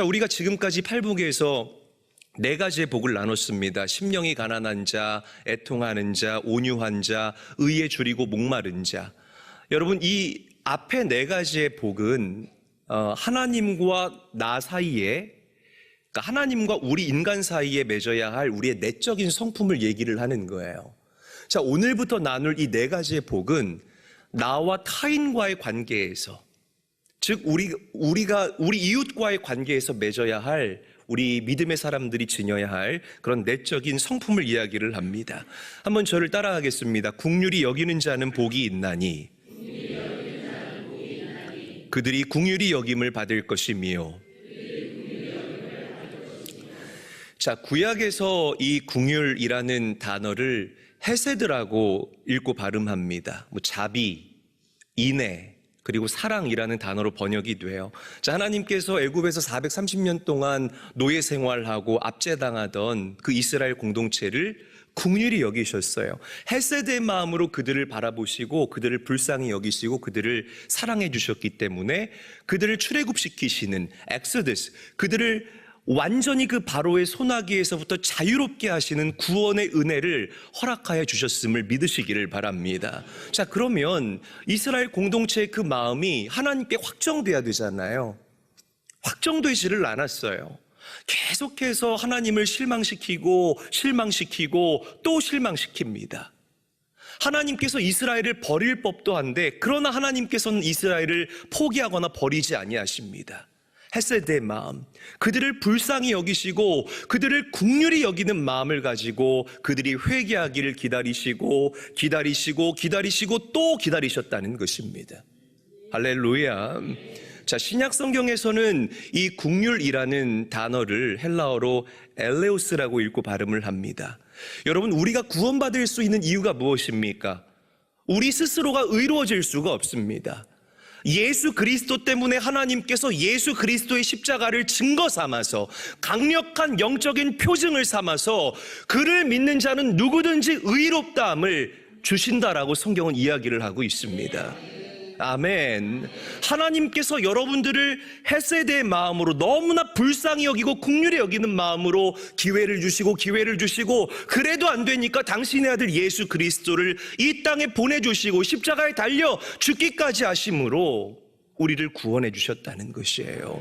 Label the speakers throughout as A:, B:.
A: 자, 우리가 지금까지 팔복에서 네 가지의 복을 나눴습니다. 심령이 가난한 자, 애통하는 자, 온유한 자, 의에 줄이고 목마른 자. 여러분, 이 앞에 네 가지의 복은 하나님과 나 사이에, 그러니까 하나님과 우리 인간 사이에 맺어야 할 우리의 내적인 성품을 얘기를 하는 거예요. 자, 오늘부터 나눌 이 네 가지의 복은 나와 타인과의 관계에서, 즉 우리 이웃과의 관계에서 맺어야 할, 우리 믿음의 사람들이 지녀야 할 그런 내적인 성품을 이야기를 합니다. 한번 저를 따라하겠습니다. 긍휼히 여기는 자는 복이 있나니 그들이 긍휼히 여김을 받을 것이며. 자, 구약에서 이 긍휼이라는 단어를 헤세드라고 읽고 발음합니다. 자비, 인애, 그리고 사랑이라는 단어로 번역이 돼요. 자, 하나님께서 애굽에서 430년 동안 노예 생활하고 압제당하던 그 이스라엘 공동체를 긍휼히 여기셨어요. 헤세드의 마음으로 그들을 바라보시고 그들을 불쌍히 여기시고 그들을 사랑해 주셨기 때문에 그들을 출애굽시키시는 엑소더스, 그들을 완전히 그 바로의 손아귀에서부터 자유롭게 하시는 구원의 은혜를 허락하여 주셨음을 믿으시기를 바랍니다. 자, 그러면 이스라엘 공동체의 그 마음이 하나님께 확정돼야 되잖아요. 확정되지를 않았어요. 계속해서 하나님을 실망시키고 또 실망시킵니다. 하나님께서 이스라엘을 버릴 법도 한데, 그러나 하나님께서는 이스라엘을 포기하거나 버리지 아니하십니다. 헤세드의 마음, 그들을 불쌍히 여기시고 그들을 긍휼히 여기는 마음을 가지고 그들이 회개하기를 기다리시고 또 기다리셨다는 것입니다. 할렐루야. 자, 신약 성경에서는 이 긍휼이라는 단어를 헬라어로 엘레오스라고 읽고 발음을 합니다. 여러분, 우리가 구원받을 수 있는 이유가 무엇입니까? 우리 스스로가 의로워질 수가 없습니다. 예수 그리스도 때문에 하나님께서 예수 그리스도의 십자가를 증거 삼아서, 강력한 영적인 표징을 삼아서 그를 믿는 자는 누구든지 의롭다함을 주신다라고 성경은 이야기를 하고 있습니다. 아멘. 하나님께서 여러분들을 헤세드의 마음으로 너무나 불쌍히 여기고 긍휼히 여기는 마음으로 기회를 주시고 그래도 안 되니까 당신의 아들 예수 그리스도를 이 땅에 보내주시고 십자가에 달려 죽기까지 하심으로 우리를 구원해 주셨다는 것이에요.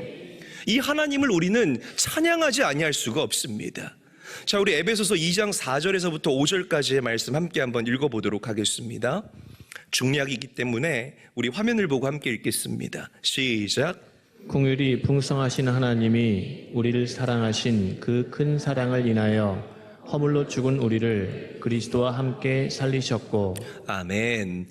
A: 이 하나님을 우리는 찬양하지 아니할 수가 없습니다. 자, 우리 에베소서 2장 4절에서부터 5절까지의 말씀 함께 한번 읽어보도록 하겠습니다. 중략이기 때문에 우리 화면을 보고 함께 읽겠습니다. 시작.
B: 긍휼이 풍성하신 하나님이 우리를 사랑하신 그 큰 사랑을 인하여 허물로 죽은 우리를 그리스도와 함께 살리셨고.
A: 아멘.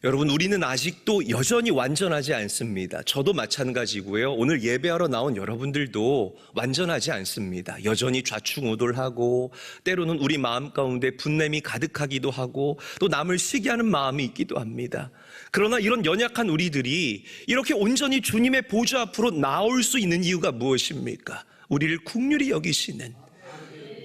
A: 여러분, 우리는 아직도 여전히 완전하지 않습니다. 저도 마찬가지고요. 오늘 예배하러 나온 여러분들도 완전하지 않습니다. 여전히 좌충우돌하고 때로는 우리 마음 가운데 분냄이 가득하기도 하고 또 남을 시기하는 마음이 있기도 합니다. 그러나 이런 연약한 우리들이 이렇게 온전히 주님의 보좌 앞으로 나올 수 있는 이유가 무엇입니까? 우리를 긍휼히 여기시는,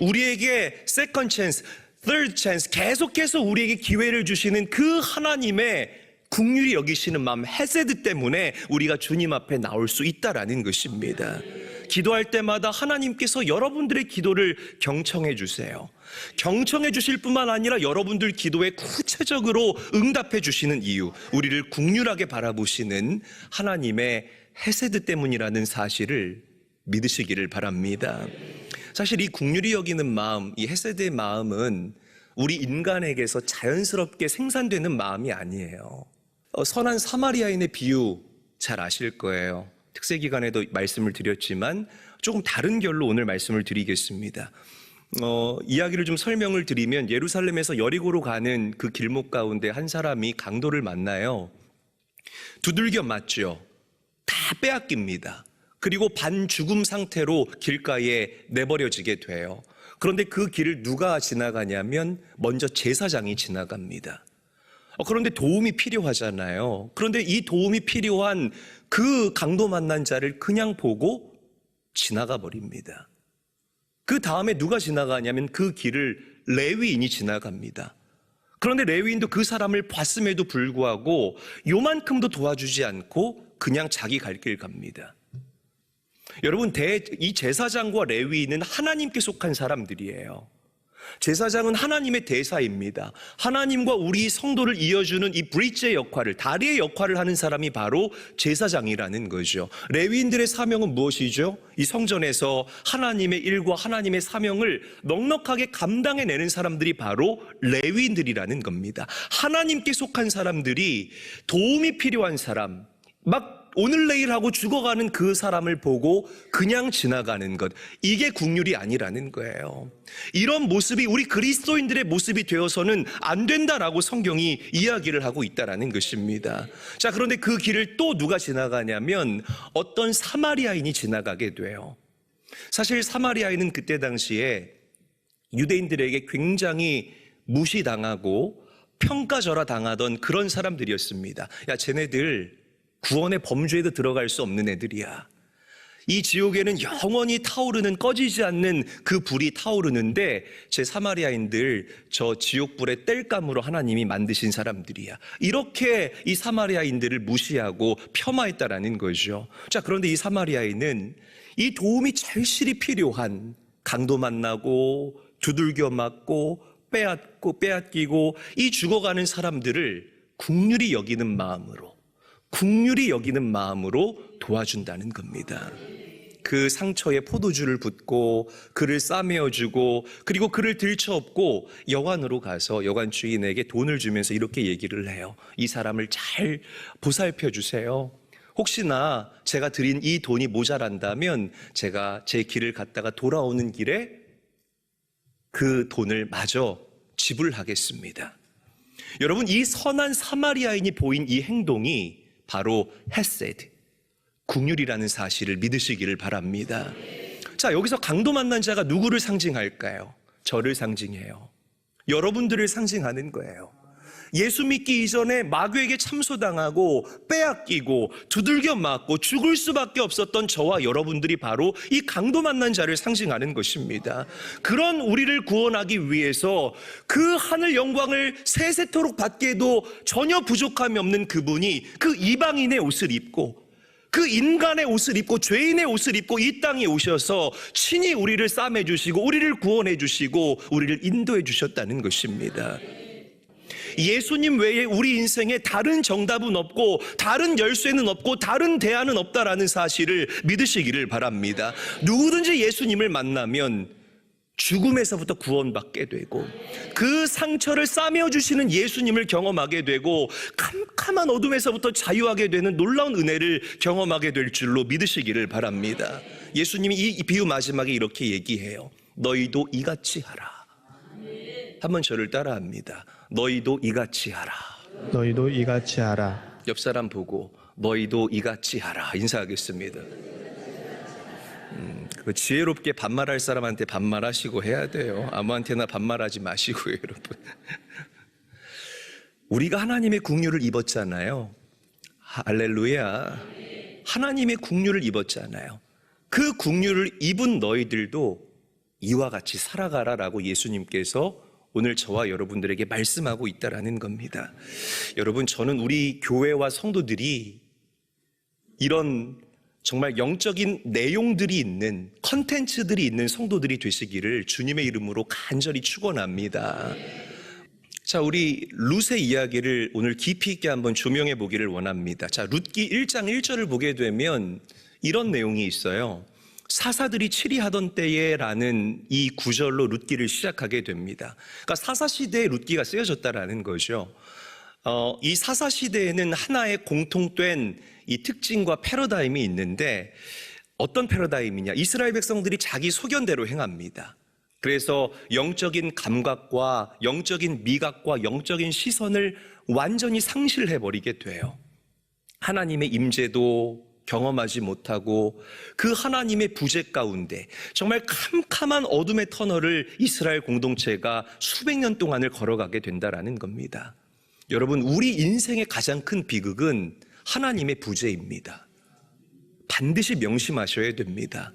A: 우리에게 세컨드 찬스, third chance, 계속해서 우리에게 기회를 주시는 그 하나님의 긍휼히 여기시는 마음, 헤세드 때문에 우리가 주님 앞에 나올 수 있다라는 것입니다. 기도할 때마다 하나님께서 여러분들의 기도를 경청해 주세요. 경청해 주실 뿐만 아니라 여러분들 기도에 구체적으로 응답해 주시는 이유, 우리를 긍휼하게 바라보시는 하나님의 헤세드 때문이라는 사실을 믿으시기를 바랍니다. 사실 이 긍휼히 여기는 마음, 이 헤세드의 마음은 우리 인간에게서 자연스럽게 생산되는 마음이 아니에요. 선한 사마리아인의 비유 잘 아실 거예요. 특세 기간에도 말씀을 드렸지만 조금 다른 결로 오늘 말씀을 드리겠습니다. 이야기를 좀 설명을 드리면, 예루살렘에서 여리고로 가는 그 길목 가운데 한 사람이 강도를 만나요. 두들겨 맞죠. 다 빼앗깁니다. 그리고 반죽음 상태로 길가에 내버려지게 돼요. 그런데 그 길을 누가 지나가냐면 먼저 제사장이 지나갑니다. 그런데 도움이 필요하잖아요. 그런데 이 도움이 필요한 그 강도 만난 자를 그냥 보고 지나가 버립니다. 그 다음에 누가 지나가냐면 그 길을 레위인이 지나갑니다. 그런데 레위인도 그 사람을 봤음에도 불구하고 요만큼도 도와주지 않고 그냥 자기 갈 길 갑니다. 여러분, 이 제사장과 레위인은 하나님께 속한 사람들이에요. 제사장은 하나님의 대사입니다. 하나님과 우리 성도를 이어주는 이 브릿지의 역할을, 다리의 역할을 하는 사람이 바로 제사장이라는 거죠. 레위인들의 사명은 무엇이죠? 이 성전에서 하나님의 일과 하나님의 사명을 넉넉하게 감당해내는 사람들이 바로 레위인들이라는 겁니다. 하나님께 속한 사람들이 도움이 필요한 사람, 막 오늘 내일 하고 죽어가는 그 사람을 보고 그냥 지나가는 것, 이게 국률이 아니라는 거예요. 이런 모습이 우리 그리스도인들의 모습이 되어서는 안 된다라고 성경이 이야기를 하고 있다라는 것입니다. 자, 그런데 그 길을 또 누가 지나가냐면 어떤 사마리아인이 지나가게 돼요. 사실 사마리아인은 그때 당시에 유대인들에게 굉장히 무시당하고 평가절하 당하던 그런 사람들이었습니다. 야, 쟤네들 구원의 범주에도 들어갈 수 없는 애들이야. 이 지옥에는 영원히 타오르는, 꺼지지 않는 그 불이 타오르는데 제 사마리아인들 저 지옥불의 땔감으로 하나님이 만드신 사람들이야. 이렇게 이 사마리아인들을 무시하고 폄하했다라는 거죠. 자, 그런데 이 사마리아인은 이 도움이 절실히 필요한, 강도 만나고 두들겨 맞고 빼앗기고 이 죽어가는 사람들을 긍휼히 여기는 마음으로 도와준다는 겁니다. 그 상처에 포도주를 붓고 그를 싸매어주고 그리고 그를 들쳐업고 여관으로 가서 여관 주인에게 돈을 주면서 이렇게 얘기를 해요. 이 사람을 잘 보살펴 주세요. 혹시나 제가 드린 이 돈이 모자란다면 제가 제 길을 갔다가 돌아오는 길에 그 돈을 마저 지불하겠습니다. 여러분, 이 선한 사마리아인이 보인 이 행동이 바로 헤세드, 긍휼이라는 사실을 믿으시기를 바랍니다. 자, 여기서 강도 만난 자가 누구를 상징할까요? 저를 상징해요. 여러분들을 상징하는 거예요. 예수 믿기 이전에 마귀에게 참소당하고 빼앗기고 두들겨 맞고 죽을 수밖에 없었던 저와 여러분들이 바로 이 강도 만난 자를 상징하는 것입니다. 그런 우리를 구원하기 위해서 그 하늘 영광을 세세토록 받기에도 전혀 부족함이 없는 그분이 그 이방인의 옷을 입고 그 인간의 옷을 입고 죄인의 옷을 입고 이 땅에 오셔서 친히 우리를 싸매 주시고 우리를 구원해 주시고 우리를 인도해 주셨다는 것입니다. 예수님 외에 우리 인생에 다른 정답은 없고 다른 열쇠는 없고 다른 대안은 없다라는 사실을 믿으시기를 바랍니다. 누구든지 예수님을 만나면 죽음에서부터 구원받게 되고 그 상처를 싸매어 주시는 예수님을 경험하게 되고 캄캄한 어둠에서부터 자유하게 되는 놀라운 은혜를 경험하게 될 줄로 믿으시기를 바랍니다. 예수님이 이 비유 마지막에 이렇게 얘기해요. 너희도 이같이 하라. 한번 저를 따라합니다. 너희도 이같이 하라.
B: 너희도 이같이 하라.
A: 옆 사람 보고 너희도 이같이 하라 인사하겠습니다. 그 지혜롭게 반말할 사람한테 반말하시고 해야 돼요. 아무한테나 반말하지 마시고요, 여러분. 우리가 하나님의 긍휼을 입었잖아요. 할렐루야. 하나님의 긍휼을 입었잖아요. 그 긍휼을 입은 너희들도 이와 같이 살아가라라고 예수님께서 오늘 저와 여러분들에게 말씀하고 있다라는 겁니다. 여러분, 저는 우리 교회와 성도들이 이런 정말 영적인 내용들이 있는 컨텐츠들이 있는 성도들이 되시기를 주님의 이름으로 간절히 축원합니다. 자, 우리 룻의 이야기를 오늘 깊이 있게 한번 조명해 보기를 원합니다. 자, 룻기 1장 1절을 보게 되면 이런 내용이 있어요. 사사들이 치리하던 때에라는 이 구절로 룻기를 시작하게 됩니다. 그러니까 사사시대에 룻기가 쓰여졌다라는 거죠. 이 사사시대에는 하나의 공통된 이 특징과 패러다임이 있는데 어떤 패러다임이냐? 이스라엘 백성들이 자기 소견대로 행합니다. 그래서 영적인 감각과 영적인 미각과 영적인 시선을 완전히 상실해버리게 돼요. 하나님의 임재도 경험하지 못하고 그 하나님의 부재 가운데 정말 캄캄한 어둠의 터널을 이스라엘 공동체가 수백 년 동안을 걸어가게 된다라는 겁니다. 여러분, 우리 인생의 가장 큰 비극은 하나님의 부재입니다. 반드시 명심하셔야 됩니다.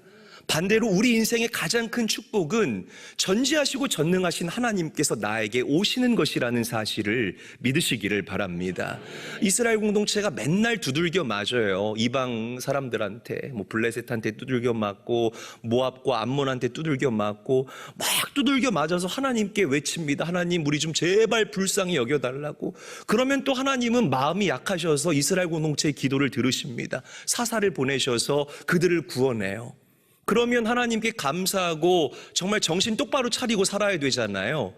A: 반대로 우리 인생의 가장 큰 축복은 전지하시고 전능하신 하나님께서 나에게 오시는 것이라는 사실을 믿으시기를 바랍니다. 이스라엘 공동체가 맨날 두들겨 맞아요. 이방 사람들한테, 블레셋한테 두들겨 맞고 모압과 암몬한테 두들겨 맞고 막 두들겨 맞아서 하나님께 외칩니다. 하나님, 우리 좀 제발 불쌍히 여겨달라고. 그러면 또 하나님은 마음이 약하셔서 이스라엘 공동체의 기도를 들으십니다. 사사를 보내셔서 그들을 구원해요. 그러면 하나님께 감사하고 정말 정신 똑바로 차리고 살아야 되잖아요.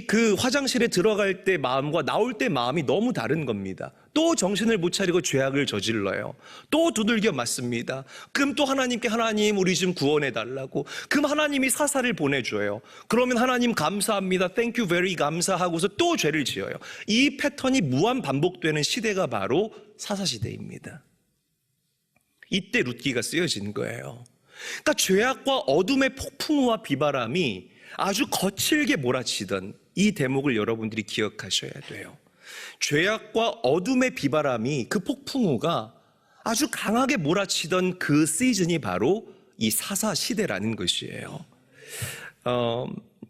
A: 그 화장실에 들어갈 때 마음과 나올 때 마음이 너무 다른 겁니다. 또 정신을 못 차리고 죄악을 저질러요. 또 두들겨 맞습니다. 그럼 또 하나님께, 하나님 우리 좀 구원해 달라고. 그럼 하나님이 사사를 보내줘요. 그러면 하나님 감사합니다, thank you very 감사하고서 또 죄를 지어요. 이 패턴이 무한 반복되는 시대가 바로 사사시대입니다. 이때 룻기가 쓰여진 거예요. 그러니까 죄악과 어둠의 폭풍우와 비바람이 아주 거칠게 몰아치던 이 대목을 여러분들이 기억하셔야 돼요. 죄악과 어둠의 비바람이, 그 폭풍우가 아주 강하게 몰아치던 그 시즌이 바로 이 사사 시대라는 것이에요.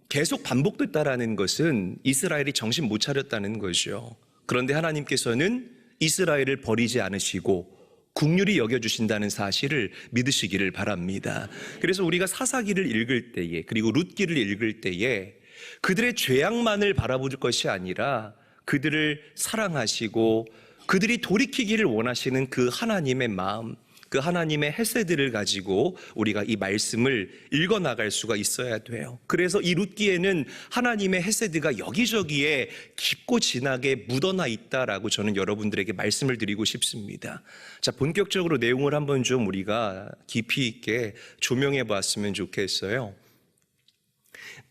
A: 계속 반복됐다라는 것은 이스라엘이 정신 못 차렸다는 거죠. 그런데 하나님께서는 이스라엘을 버리지 않으시고 긍휼히 여겨주신다는 사실을 믿으시기를 바랍니다. 그래서 우리가 사사기를 읽을 때에, 그리고 룻기를 읽을 때에 그들의 죄악만을 바라볼 것이 아니라 그들을 사랑하시고 그들이 돌이키기를 원하시는 그 하나님의 마음, 그 하나님의 헤세드를 가지고 우리가 이 말씀을 읽어나갈 수가 있어야 돼요. 그래서 이 룻기에는 하나님의 헤세드가 여기저기에 깊고 진하게 묻어나 있다라고 저는 여러분들에게 말씀을 드리고 싶습니다. 자, 본격적으로 내용을 한번 좀 우리가 깊이 있게 조명해 봤으면 좋겠어요.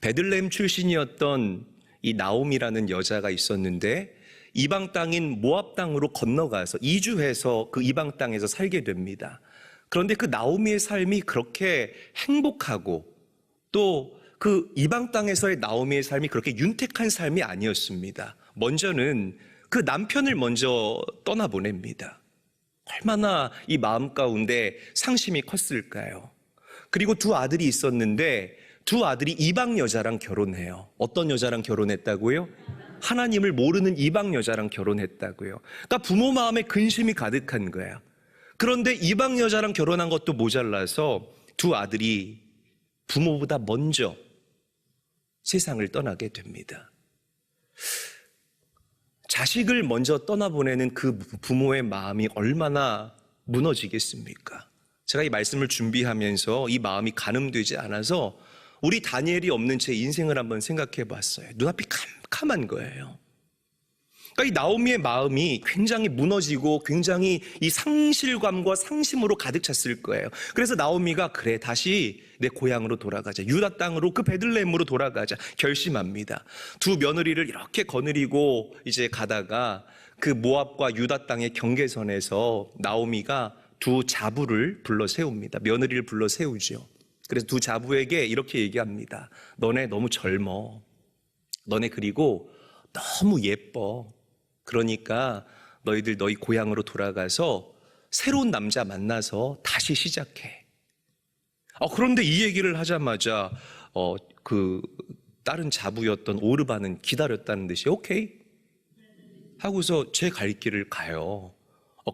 A: 베들레헴 출신이었던 이 나옴이라는 여자가 있었는데 이방 땅인 모압 땅으로 건너가서 이주해서 그 이방 땅에서 살게 됩니다. 그런데 그 나오미의 삶이 그렇게 행복하고 또 그 이방 땅에서의 나오미의 삶이 그렇게 윤택한 삶이 아니었습니다. 먼저는 그 남편을 먼저 떠나보냅니다. 얼마나 이 마음 가운데 상심이 컸을까요? 그리고 두 아들이 있었는데 두 아들이 이방 여자랑 결혼해요. 어떤 여자랑 결혼했다고요? 하나님을 모르는 이방 여자랑 결혼했다고요. 그러니까 부모 마음에 근심이 가득한 거예요. 그런데 이방 여자랑 결혼한 것도 모자라서 두 아들이 부모보다 먼저 세상을 떠나게 됩니다. 자식을 먼저 떠나보내는 그 부모의 마음이 얼마나 무너지겠습니까? 제가 이 말씀을 준비하면서 이 마음이 가늠되지 않아서 우리 다니엘이 없는 제 인생을 한번 생각해 봤어요. 눈앞이 캄캄한 거예요. 그러니까 이 나오미의 마음이 굉장히 무너지고 굉장히 이 상실감과 상심으로 가득 찼을 거예요. 그래서 나오미가 그래, 다시 내 고향으로 돌아가자. 유다 땅으로, 그 베들레헴으로 돌아가자 결심합니다. 두 며느리를 이렇게 거느리고 이제 가다가 그 모압과 유다 땅의 경계선에서 나오미가 두 자부를 불러 세웁니다. 며느리를 불러 세우죠. 그래서 두 자부에게 이렇게 얘기합니다. 너네 너무 젊어. 너네 그리고 너무 예뻐. 그러니까 너희들 너희 고향으로 돌아가서 새로운 남자 만나서 다시 시작해. 그런데 이 얘기를 하자마자 그 다른 자부였던 오르바는 기다렸다는 듯이 오케이 하고서 제 갈 길을 가요.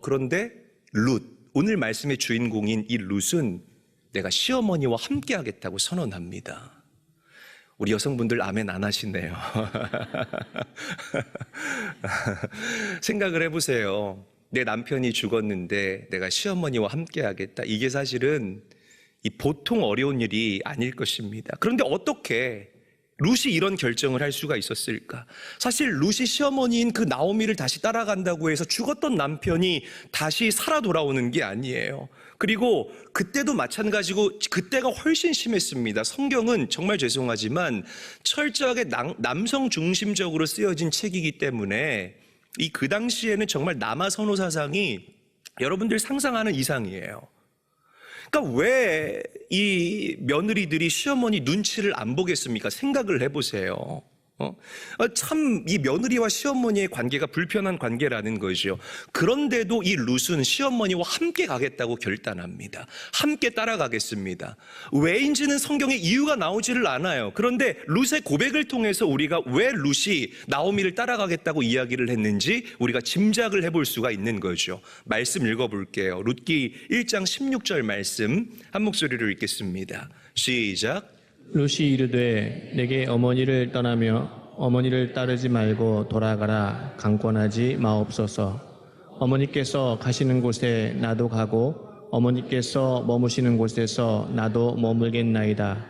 A: 그런데 룻, 오늘 말씀의 주인공인 이 룻은 내가 시어머니와 함께 하겠다고 선언합니다. 우리 여성분들 아멘 안 하시네요. 생각을 해보세요. 내 남편이 죽었는데 내가 시어머니와 함께 하겠다. 이게 사실은 이 보통 어려운 일이 아닐 것입니다. 그런데 어떻게 룻이 이런 결정을 할 수가 있었을까? 사실 룻이 시어머니인 그 나오미를 다시 따라간다고 해서 죽었던 남편이 다시 살아 돌아오는 게 아니에요. 그리고 그때도 마찬가지고 그때가 훨씬 심했습니다. 성경은 정말 죄송하지만 철저하게 남성 중심적으로 쓰여진 책이기 때문에 이 그 당시에는 정말 남아 선호 사상이 여러분들 상상하는 이상이에요. 그러니까 왜 이 며느리들이 시어머니 눈치를 안 보겠습니까? 생각을 해보세요. 참 이 며느리와 시어머니의 관계가 불편한 관계라는 거죠. 그런데도 이 룻은 시어머니와 함께 가겠다고 결단합니다. 함께 따라가겠습니다. 왜인지는 성경에 이유가 나오지를 않아요. 그런데 룻의 고백을 통해서 우리가 왜 룻이 나오미를 따라가겠다고 이야기를 했는지 우리가 짐작을 해볼 수가 있는 거죠. 말씀 읽어볼게요. 룻기 1장 16절 말씀 한 목소리로 읽겠습니다. 시작.
B: 룻이 이르되 내게 어머니를 떠나며 어머니를 따르지 말고 돌아가라. 강권하지 마옵소서. 어머니께서 가시는 곳에 나도 가고 어머니께서 머무시는 곳에서 나도 머물겠나이다.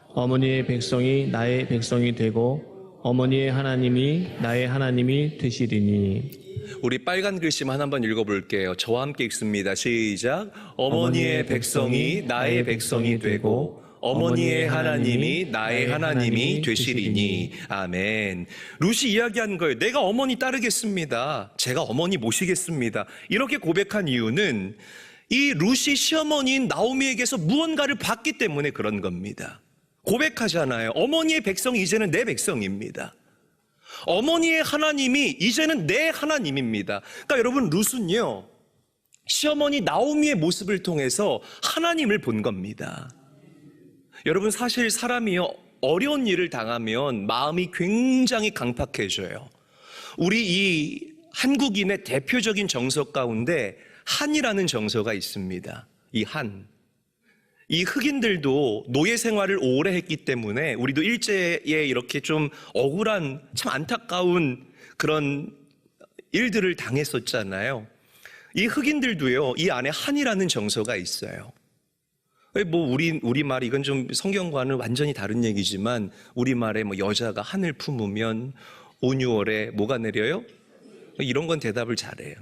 B: 어머니의 백성이 나의 백성이 되고 어머니의 하나님이 나의 하나님이 되시리니.
A: 우리 빨간 글씨만 한번 읽어볼게요. 저와 함께 읽습니다. 시작. 어머니의 백성이 나의 백성이 되고 어머니의 하나님이 나의 하나님이 되시리니. 아멘. 룻이 이야기한 거예요. 내가 어머니 따르겠습니다. 제가 어머니 모시겠습니다. 이렇게 고백한 이유는 이 룻이 시어머니인 나오미에게서 무언가를 받기 때문에 그런 겁니다. 고백하잖아요. 어머니의 백성이 이제는 내 백성입니다. 어머니의 하나님이 이제는 내 하나님입니다. 그러니까 여러분, 룻은요, 시어머니 나오미의 모습을 통해서 하나님을 본 겁니다. 여러분, 사실 사람이요, 어려운 일을 당하면 마음이 굉장히 강팍해져요. 우리 이 한국인의 대표적인 정서 가운데 한이라는 정서가 있습니다. 이 한. 이 흑인들도 노예 생활을 오래 했기 때문에 우리도 일제에 이렇게 좀 억울한, 참 안타까운 그런 일들을 당했었잖아요. 이 흑인들도요, 이 안에 한이라는 정서가 있어요. 뭐 우리말 이건 좀 성경과는 완전히 다른 얘기지만 우리말에 뭐 여자가 한을 품으면 5,6월에 뭐가 내려요? 이런 건 대답을 잘해요.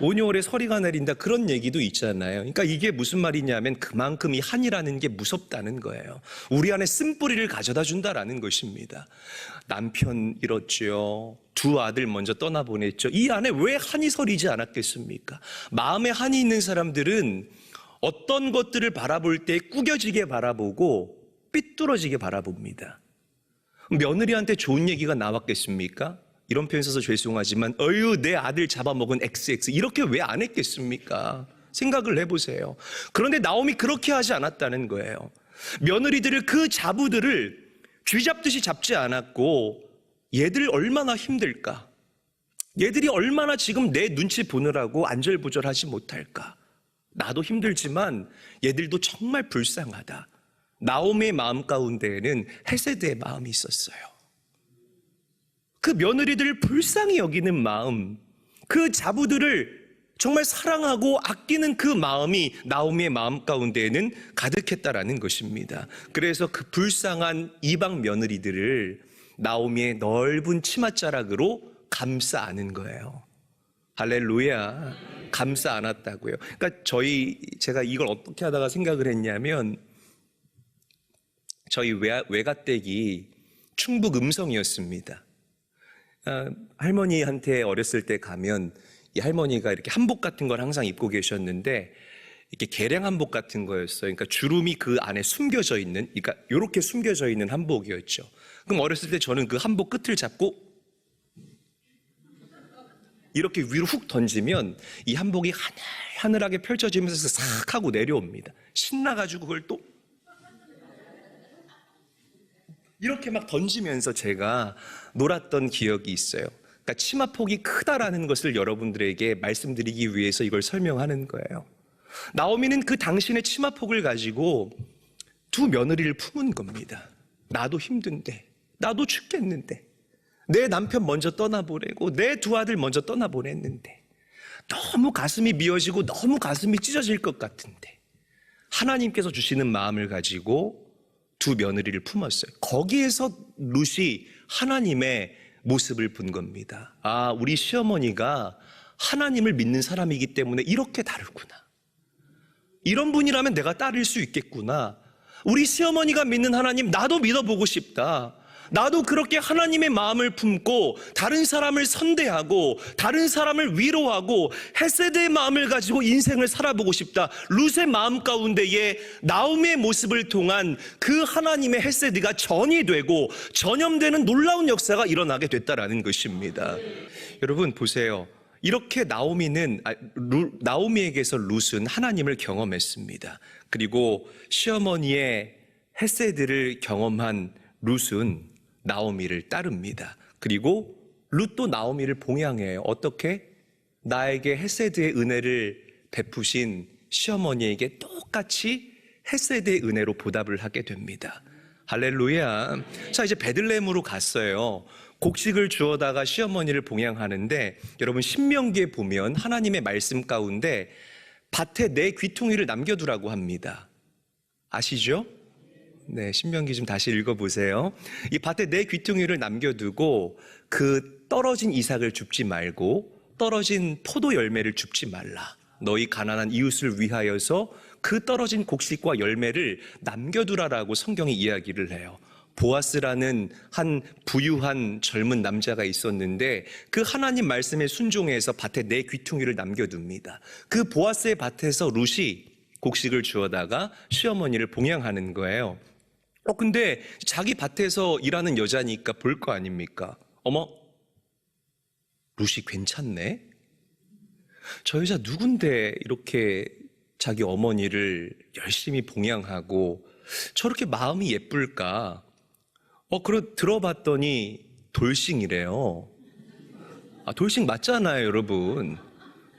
A: 5,6월에 서리가 내린다, 그런 얘기도 있잖아요. 그러니까 이게 무슨 말이냐면 그만큼 이 한이라는 게 무섭다는 거예요. 우리 안에 쓴뿌리를 가져다 준다라는 것입니다. 남편 잃었죠. 두 아들 먼저 떠나보냈죠. 이 안에 왜 한이 서리지 않았겠습니까? 마음에 한이 있는 사람들은 어떤 것들을 바라볼 때 구겨지게 바라보고 삐뚤어지게 바라봅니다. 며느리한테 좋은 얘기가 나왔겠습니까? 이런 표현 써서 죄송하지만 어휴, 내 아들 잡아먹은 XX, 이렇게 왜 안 했겠습니까? 생각을 해보세요. 그런데 나오미 그렇게 하지 않았다는 거예요. 며느리들을, 그 자부들을 쥐잡듯이 잡지 않았고, 얘들 얼마나 힘들까? 얘들이 얼마나 지금 내 눈치 보느라고 안절부절하지 못할까? 나도 힘들지만 얘들도 정말 불쌍하다. 나오미의 마음 가운데에는 헤세드의 마음이 있었어요. 그 며느리들을 불쌍히 여기는 마음, 그 자부들을 정말 사랑하고 아끼는 그 마음이 나오미의 마음 가운데에는 가득했다라는 것입니다. 그래서 그 불쌍한 이방 며느리들을 나오미의 넓은 치맛자락으로 감싸 안은 거예요. 할렐루야. 감싸 안았다고요. 그러니까 제가 이걸 어떻게 하다가 생각을 했냐면, 저희 외가댁이 충북 음성이었습니다. 할머니한테 어렸을 때 가면 이 할머니가 이렇게 한복 같은 걸 항상 입고 계셨는데, 이렇게 개량 한복 같은 거였어요. 그러니까 주름이 그 안에 숨겨져 있는, 그러니까 이렇게 숨겨져 있는 한복이었죠. 그럼 어렸을 때 저는 그 한복 끝을 잡고 이렇게 위로 훅 던지면 이 한복이 하늘하게 펼쳐지면서 싹 하고 내려옵니다. 신나가지고 그걸 또 이렇게 막 던지면서 제가 놀았던 기억이 있어요. 그러니까 치마폭이 크다라는 것을 여러분들에게 말씀드리기 위해서 이걸 설명하는 거예요. 나오미는 그 당신의 치마폭을 가지고 두 며느리를 품은 겁니다. 나도 힘든데, 나도 죽겠는데, 내 남편 먼저 떠나보내고 내 두 아들 먼저 떠나보냈는데, 너무 가슴이 미어지고 너무 가슴이 찢어질 것 같은데, 하나님께서 주시는 마음을 가지고 두 며느리를 품었어요. 거기에서 룻이 하나님의 모습을 본 겁니다. 아, 우리 시어머니가 하나님을 믿는 사람이기 때문에 이렇게 다르구나. 이런 분이라면 내가 따를 수 있겠구나. 우리 시어머니가 믿는 하나님 나도 믿어보고 싶다. 나도 그렇게 하나님의 마음을 품고 다른 사람을 선대하고 다른 사람을 위로하고 헤세드의 마음을 가지고 인생을 살아보고 싶다. 룻의 마음 가운데에 나오미의 모습을 통한 그 하나님의 헤세드가 전이 되고 전염되는 놀라운 역사가 일어나게 됐다라는 것입니다. 여러분 보세요. 이렇게 나오미에게서 룻은 하나님을 경험했습니다. 그리고 시어머니의 헤세드를 경험한 룻은 나오미를 따릅니다. 그리고 룻도 나오미를 봉양해요. 어떻게? 나에게 헤세드의 은혜를 베푸신 시어머니에게 똑같이 헤세드의 은혜로 보답을 하게 됩니다. 할렐루야. 자, 이제 베들레헴으로 갔어요. 곡식을 주워다가 시어머니를 봉양하는데, 여러분 신명기에 보면 하나님의 말씀 가운데 밭에 내 귀퉁이를 남겨두라고 합니다. 아시죠? 네, 신명기 좀 다시 읽어보세요. 이 밭에 내 귀퉁이를 남겨두고 그 떨어진 이삭을 줍지 말고 떨어진 포도 열매를 줍지 말라. 너희 가난한 이웃을 위하여서 그 떨어진 곡식과 열매를 남겨두라라고 성경이 이야기를 해요. 보아스라는 한 부유한 젊은 남자가 있었는데 그 하나님 말씀에 순종해서 밭에 내 귀퉁이를 남겨둡니다. 그 보아스의 밭에서 룻이 곡식을 주워다가 시어머니를 봉양하는 거예요. 근데 자기 밭에서 일하는 여자니까 볼 거 아닙니까? 어머, 룻이 괜찮네? 저 여자 누군데 이렇게 자기 어머니를 열심히 봉양하고 저렇게 마음이 예쁠까? 들어봤더니 돌싱이래요. 돌싱 맞잖아요, 여러분.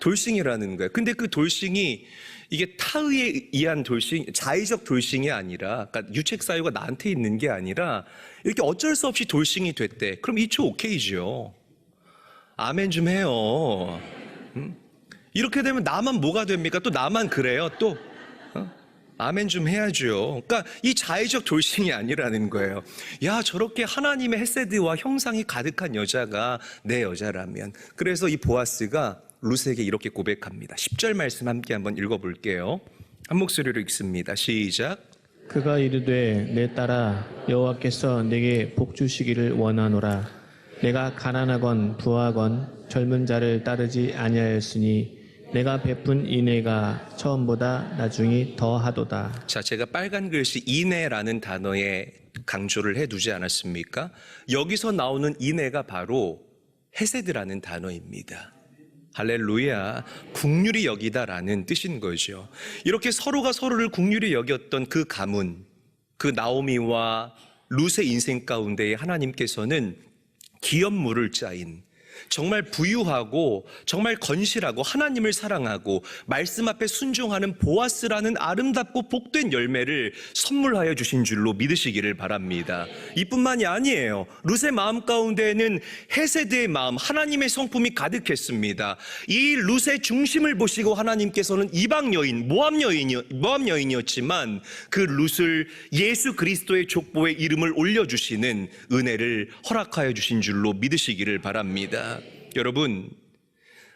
A: 돌싱이라는 거예요. 근데 그 돌싱이 이게 타의에 의한 돌싱, 자의적 돌싱이 아니라, 그러니까 유책 사유가 나한테 있는 게 아니라 이렇게 어쩔 수 없이 돌싱이 됐대. 그럼 이초 오케이죠. 아멘 좀 해요. 이렇게 되면 나만 뭐가 됩니까? 또 나만 그래요? 또 아멘 좀 해야죠. 그러니까 이 자의적 돌싱이 아니라는 거예요. 야, 저렇게 하나님의 헤세드와 형상이 가득한 여자가 내 여자라면. 그래서 이 보아스가 룻에게 이렇게 고백합니다. 10절 말씀 함께 한번 읽어볼게요. 한 목소리로 읽습니다. 시작.
B: 그가 이르되 내 딸아 여호와께서 내게 복 주시기를 원하노라. 내가 가난하건 부하건 젊은 자를 따르지 아니하였으니 내가 베푼 인애가 처음보다 나중이 더하도다.
A: 자, 제가 빨간 글씨 인애라는 단어에 강조를 해두지 않았습니까? 여기서 나오는 인애가 바로 헤세드라는 단어입니다. 할렐루야. 긍휼히 여기다라는 뜻인 거죠. 이렇게 서로가 서로를 긍휼히 여겼던 그 가문, 그 나오미와 룻의 인생 가운데에 하나님께서는 기업물을 짜인, 정말 부유하고 정말 건실하고 하나님을 사랑하고 말씀 앞에 순종하는 보아스라는 아름답고 복된 열매를 선물하여 주신 줄로 믿으시기를 바랍니다. 이뿐만이 아니에요. 룻의 마음 가운데에는 헤세드의 마음, 하나님의 성품이 가득했습니다. 이 룻의 중심을 보시고 하나님께서는 이방 여인, 모압 여인이었지만 그 룻을 예수 그리스도의 족보에 이름을 올려주시는 은혜를 허락하여 주신 줄로 믿으시기를 바랍니다. 여러분,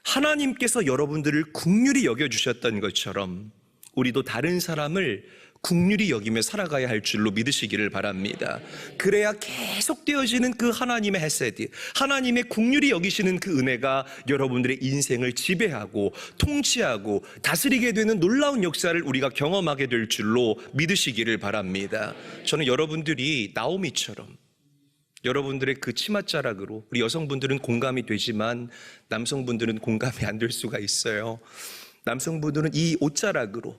A: 하나님께서 여러분들을 긍휼히 여겨주셨던 것처럼 우리도 다른 사람을 긍휼히 여기며 살아가야 할 줄로 믿으시기를 바랍니다. 그래야 계속되어지는 그 하나님의 헤세드, 하나님의 긍휼히 여기시는 그 은혜가 여러분들의 인생을 지배하고 통치하고 다스리게 되는 놀라운 역사를 우리가 경험하게 될 줄로 믿으시기를 바랍니다. 저는 여러분들이 나오미처럼 여러분들의 그 치맛자락으로, 우리 여성분들은 공감이 되지만 남성분들은 공감이 안 될 수가 있어요. 남성분들은 이 옷자락으로,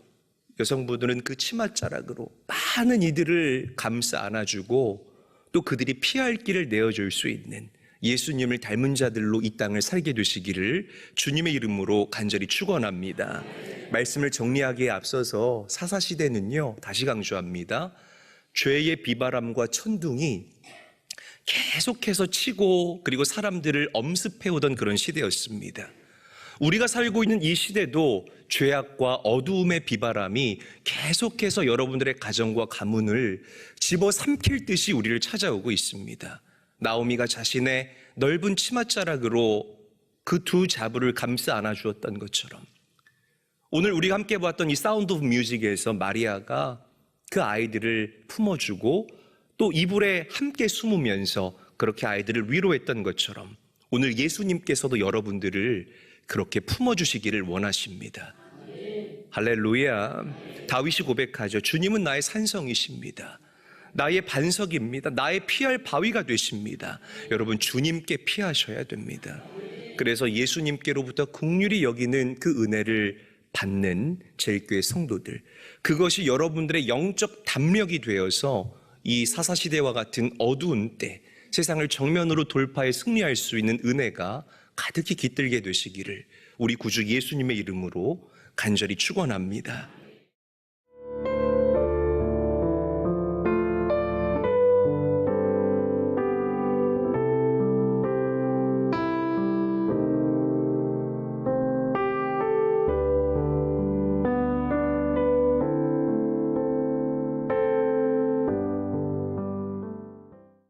A: 여성분들은 그 치맛자락으로 많은 이들을 감싸 안아주고 또 그들이 피할 길을 내어줄 수 있는 예수님을 닮은 자들로 이 땅을 살게 되시기를 주님의 이름으로 간절히 축원합니다. 말씀을 정리하기에 앞서서 사사시대는요, 다시 강조합니다. 죄의 비바람과 천둥이 계속해서 치고 그리고 사람들을 엄습해오던 그런 시대였습니다. 우리가 살고 있는 이 시대도 죄악과 어두움의 비바람이 계속해서 여러분들의 가정과 가문을 집어삼킬 듯이 우리를 찾아오고 있습니다. 나오미가 자신의 넓은 치맛자락으로 그 두 자부를 감싸 안아주었던 것처럼 오늘 우리가 함께 봤던 이 사운드 오브 뮤직에서 마리아가 그 아이들을 품어주고 또 이불에 함께 숨으면서 그렇게 아이들을 위로했던 것처럼 오늘 예수님께서도 여러분들을 그렇게 품어주시기를 원하십니다. 할렐루야. 다윗이 고백하죠. 주님은 나의 산성이십니다. 나의 반석입니다. 나의 피할 바위가 되십니다. 여러분, 주님께 피하셔야 됩니다. 그래서 예수님께로부터 긍휼히 여기는 그 은혜를 받는 제일교회 성도들, 그것이 여러분들의 영적 담력이 되어서 이 사사시대와 같은 어두운 때 세상을 정면으로 돌파해 승리할 수 있는 은혜가 가득히 깃들게 되시기를 우리 구주 예수님의 이름으로 간절히 축원합니다.